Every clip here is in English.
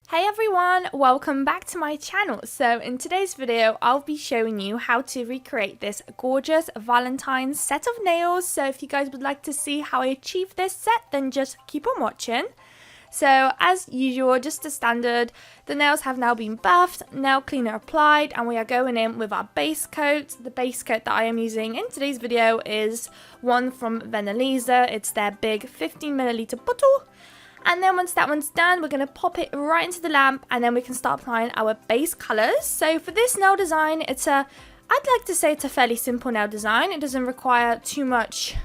Hey everyone, welcome back to my channel. So in today's video, I'll be showing you how to recreate this gorgeous Valentine set of nails. So if you guys would like to see how I achieve this set, then just keep on watching. So as usual, just the standard, the nails have now been buffed, nail cleaner applied, and we are going in with our base coat. The base coat that I am using in today's video is one from Valentine. It's their big 15ml bottle. And then once that one's done, we're going to pop it right into the lamp and then we can start applying our base colours. So for this nail design, I'd like to say it's a fairly simple nail design. It doesn't require too much,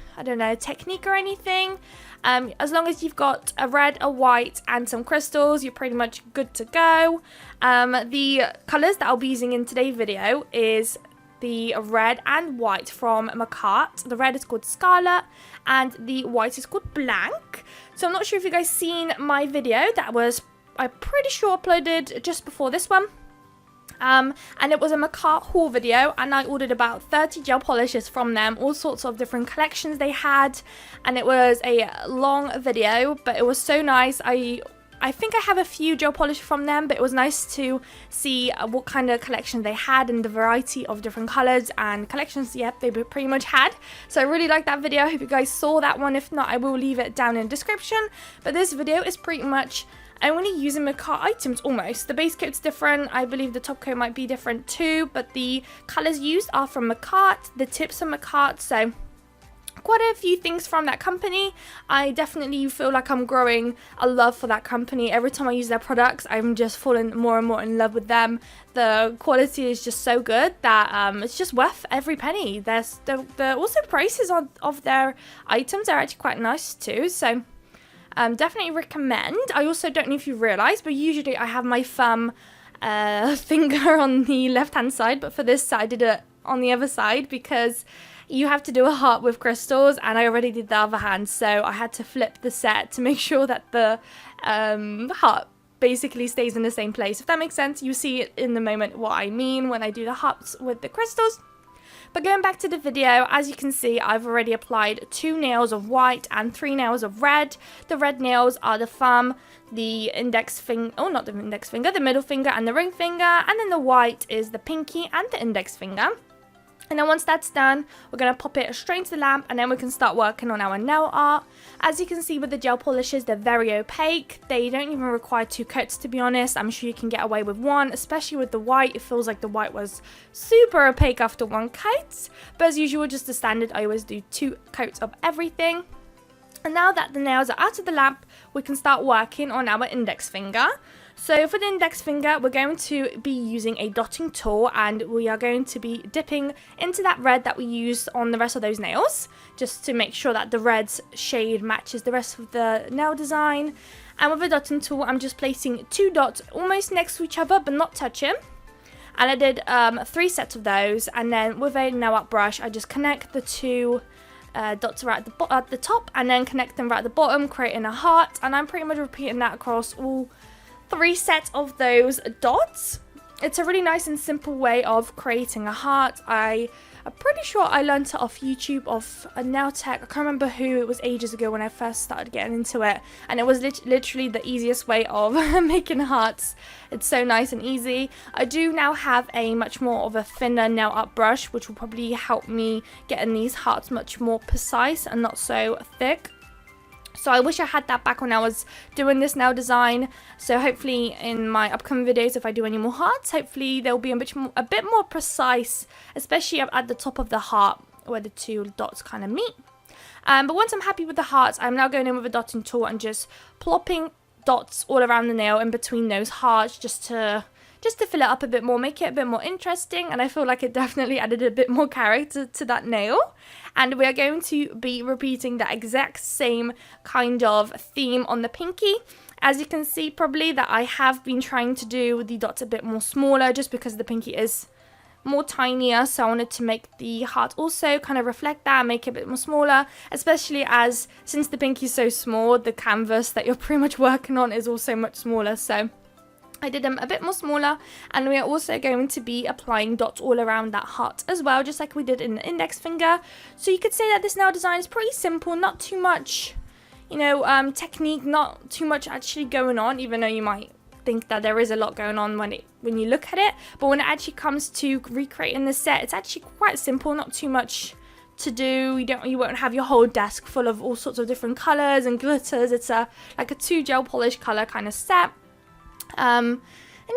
technique or anything. As long as you've got a red, a white and some crystals, you're pretty much good to go. The colours that I'll be using in today's video is the red and white from Macart. The red is called Scarlet and the white is called Blank. So I'm not sure if you guys seen my video that was, I'm pretty sure, uploaded just before this one. And it was a Macart haul video and I ordered about 30 gel polishes from them, all sorts of different collections they had, and it was a long video, but it was so nice. I think I have a few gel polishes from them, but it was nice to see what kind of collection they had and the variety of different colours and collections, yep, they pretty much had. So I really liked that video. I hope you guys saw that one. If not, I will leave it down in the description. But this video is pretty much only using Macart items almost. The base coat's different. I believe the top coat might be different too, but the colours used are from Macart. The tips are Macart, so quite a few things from that company. I definitely feel like I'm growing a love for that company. Every time I use their products, I'm just falling more and more in love with them. The quality is just so good that it's just worth every penny. The also prices of their items are actually quite nice too, so definitely recommend. I also don't know if you realised, but usually I have my thumb finger on the left hand side, but for this I did it on the other side because you have to do a heart with crystals and I already did the other hand, so I had to flip the set to make sure that the heart basically stays in the same place. If that makes sense, you see it in the moment what I mean when I do the hearts with the crystals. But going back to the video, as you can see, I've already applied 2 nails of white and 3 nails of red. The red nails are the thumb, the index finger, oh not the index finger, the middle finger and the ring finger, and then the white is the pinky and the index finger. And then once that's done, we're going to pop it straight into the lamp and then we can start working on our nail art. As you can see with the gel polishes, they're very opaque. They don't even require 2 coats, to be honest. I'm sure you can get away with 1, especially with the white. It feels like the white was super opaque after 1 coat. But as usual, just the standard, I always do 2 coats of everything. And now that the nails are out of the lamp, we can start working on our index finger. So for the index finger, we're going to be using a dotting tool and we are going to be dipping into that red that we used on the rest of those nails, just to make sure that the red shade matches the rest of the nail design. And with a dotting tool, I'm just placing 2 dots almost next to each other but not touching. And I did 3 sets of those, and then with a nail art brush, I just connect the 2 dots right at the top and then connect them right at the bottom, creating a heart. And I'm pretty much repeating that across all 3 sets of those dots. It's a really nice and simple way of creating a heart. I'm pretty sure I learned it off YouTube, off a nail tech. I can't remember who, it was ages ago when I first started getting into it, and it was literally the easiest way of making hearts. It's so nice and easy. I do now have a much more of a thinner nail art brush, which will probably help me getting these hearts much more precise and not so thick. So I wish I had that back when I was doing this nail design. So hopefully in my upcoming videos, if I do any more hearts, hopefully they'll be a bit more precise, especially at the top of the heart where the 2 dots kind of meet. But once I'm happy with the hearts, I'm now going in with a dotting tool and just plopping dots all around the nail in between those hearts, just to fill it up a bit more, make it a bit more interesting. And I feel like it definitely added a bit more character to that nail. And we are going to be repeating the exact same kind of theme on the pinky. As you can see probably that I have been trying to do the dots a bit more smaller just because the pinky is more tinier, so I wanted to make the heart also kind of reflect that, make it a bit more smaller, especially since the pinky is so small, the canvas that you're pretty much working on is also much smaller. So I did them a bit more smaller, and we are also going to be applying dots all around that heart as well, just like we did in the index finger. So you could say that this nail design is pretty simple, not too much, technique, not too much actually going on, even though you might think that there is a lot going on when you look at it, but when it actually comes to recreating the set, it's actually quite simple, not too much to do. You won't have your whole desk full of all sorts of different colors and glitters. It's like a 2 gel polish color kind of set. And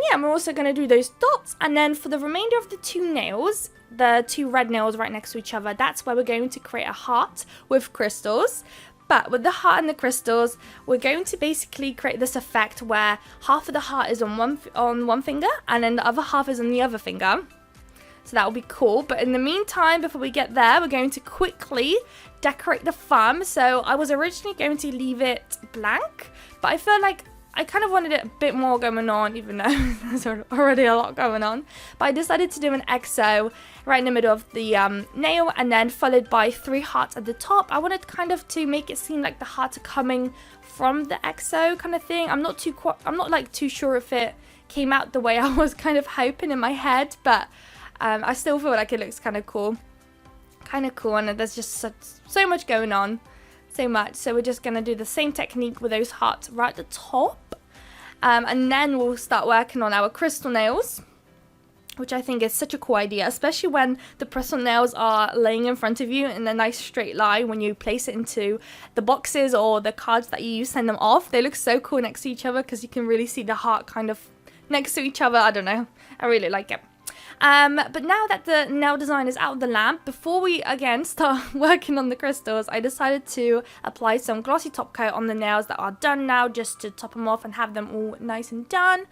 yeah, we're also going to do those dots, and then for the remainder of the 2 nails, the 2 red nails right next to each other, that's where we're going to create a heart with crystals. But with the heart and the crystals, we're going to basically create this effect where half of the heart is on one finger and then the other half is on the other finger. So that will be cool. But in the meantime, before we get there, we're going to quickly decorate the thumb. So I was originally going to leave it blank, but I feel like I kind of wanted it a bit more going on, even though there's already a lot going on. But I decided to do an XO right in the middle of the nail, and then followed by 3 hearts at the top. I wanted kind of to make it seem like the hearts are coming from the XO kind of thing. I'm not like too sure if it came out the way I was kind of hoping in my head, but I still feel like it looks kind of cool. And there's just so much going on. So much. So we're just going to do the same technique with those hearts right at the top. And then we'll start working on our crystal nails, which I think is such a cool idea, especially when the crystal nails are laying in front of you in a nice straight line when you place it into the boxes or the cards that you use, send them off. They look so cool next to each other because you can really see the heart kind of next to each other. I don't know. I really like it. But now that the nail design is out of the lamp, before we again start working on the crystals, I decided to apply some glossy top coat on the nails that are done now, just to top them off and have them all nice and done,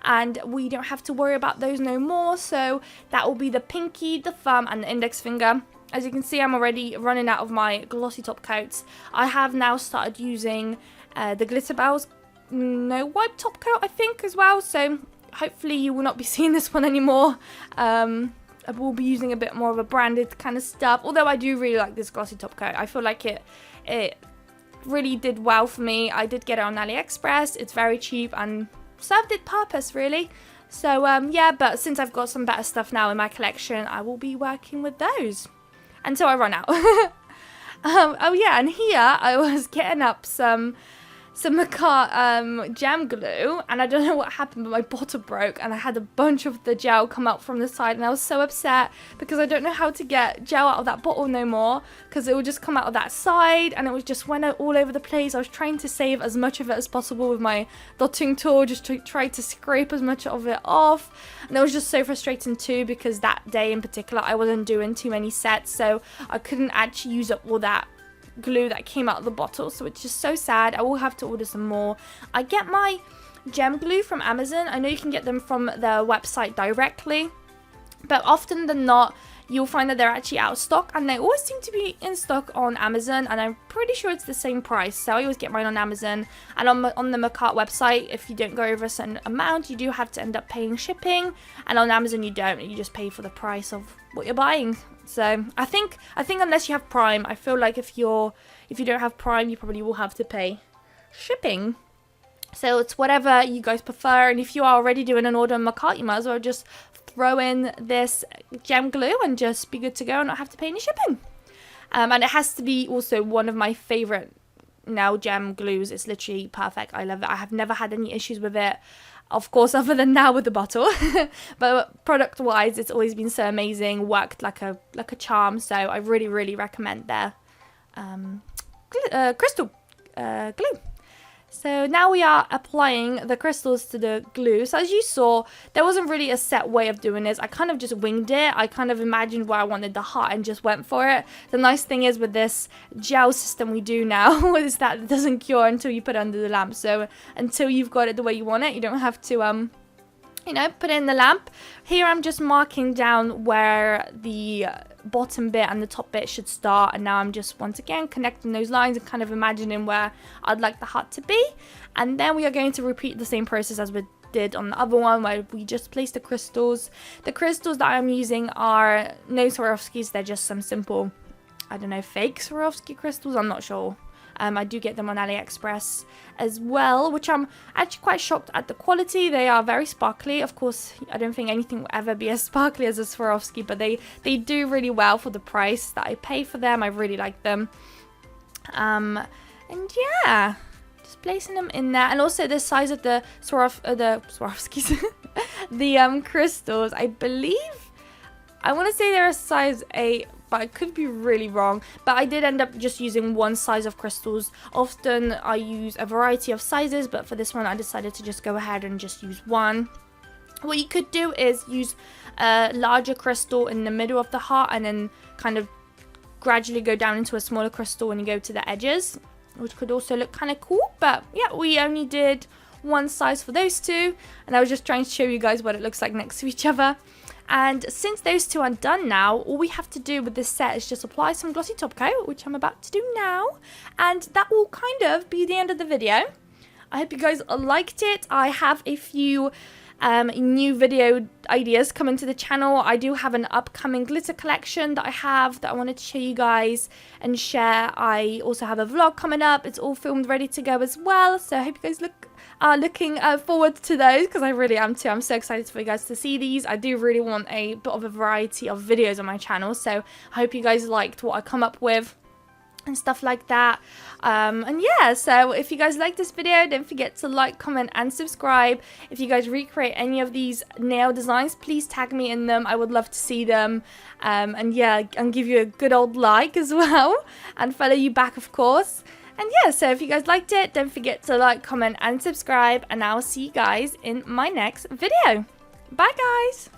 and we don't have to worry about those no more. So that will be the pinky, the thumb and the index finger. As you can see, I'm already running out of my glossy top coats. I have now started using the Glitter Bells no wipe top coat, I think, as well, so hopefully you will not be seeing this one anymore. I will be using a bit more of a branded kind of stuff, although I do really like this glossy top coat. I feel like it really did well for me. I did get it on AliExpress. It's very cheap and served its purpose, really. So yeah, but since I've got some better stuff now in my collection, I will be working with those until I run out. Oh yeah, and here I was getting up some Macart gem glue, and I don't know what happened, but my bottle broke and I had a bunch of the gel come out from the side, and I was so upset because I don't know how to get gel out of that bottle no more, because it would just come out of that side and it was just went all over the place. I was trying to save as much of it as possible with my dotting tool, just to try to scrape as much of it off, and it was just so frustrating too, because that day in particular I wasn't doing too many sets, so I couldn't actually use up all that glue that came out of the bottle, so it's just so sad. I will have to order some more. I get my gem glue from Amazon. I know you can get them from their website directly, but often than not you'll find that they're actually out of stock, and they always seem to be in stock on Amazon, and I'm pretty sure it's the same price, so I always get mine on Amazon. And on the Macart website, if you don't go over a certain amount, you do have to end up paying shipping, and on Amazon you don't, you just pay for the price of what you're buying. So I think unless you have Prime, I feel like if you don't have Prime, you probably will have to pay shipping. So it's whatever you guys prefer, and if you are already doing an order on Macart, you might as well just throw in this gem glue and just be good to go and not have to pay any shipping. And it has to be also one of my favorite nail gem glues. It's literally perfect. I love it. I have never had any issues with it, of course, other than now with the bottle. But product wise, it's always been so amazing, worked like a charm. So I really recommend their crystal glue. So now we are applying the crystals to the glue. So as you saw, there wasn't really a set way of doing this. I kind of just winged it. I kind of imagined where I wanted the heart and just went for it. The nice thing is with this gel system we do now is that it doesn't cure until you put it under the lamp. So until you've got it the way you want it, you don't have to put it in the lamp. Here I'm just marking down where the bottom bit and the top bit should start, and now I'm just once again connecting those lines and kind of imagining where I'd like the heart to be. And then we are going to repeat the same process as we did on the other one, where we just place the crystals. The crystals that I'm using are no Swarovskis. They're just some simple, I don't know, fake Swarovski crystals. I'm not sure. I do get them on AliExpress as well, which I'm actually quite shocked at the quality. They are very sparkly. Of course, I don't think anything will ever be as sparkly as a Swarovski, but they do really well for the price that I pay for them. I really like them. And yeah, just placing them in there. And also the size of the Swarovskis, the crystals, I believe, I want to say they're a size 8, but I could be really wrong. But I did end up just using one size of crystals. Often I use a variety of sizes, but for this one I decided to just go ahead and just use one. What you could do is use a larger crystal in the middle of the heart and then kind of gradually go down into a smaller crystal when you go to the edges, which could also look kind of cool. But yeah, we only did one size for those two, and I was just trying to show you guys what it looks like next to each other. And since those two are done now, all we have to do with this set is just apply some glossy top coat, which I'm about to do now, and that will kind of be the end of the video. I hope you guys liked it. I have a few new video ideas coming to the channel. I do have an upcoming glitter collection that I wanted to show you guys and share. I also have a vlog coming up. It's all filmed, ready to go as well. So I hope you guys are looking forward to those, because I really am too. I'm so excited for you guys to see these. I do really want a bit of a variety of videos on my channel, so I hope you guys liked what I come up with and stuff like that. And yeah, so if you guys like this video, don't forget to like, comment and subscribe. If you guys recreate any of these nail designs, please tag me in them. I would love to see them. And yeah, and give you a good old like as well, and follow you back, of course. And yeah, so if you guys liked it, don't forget to like, comment and subscribe, and I'll see you guys in my next video. Bye guys.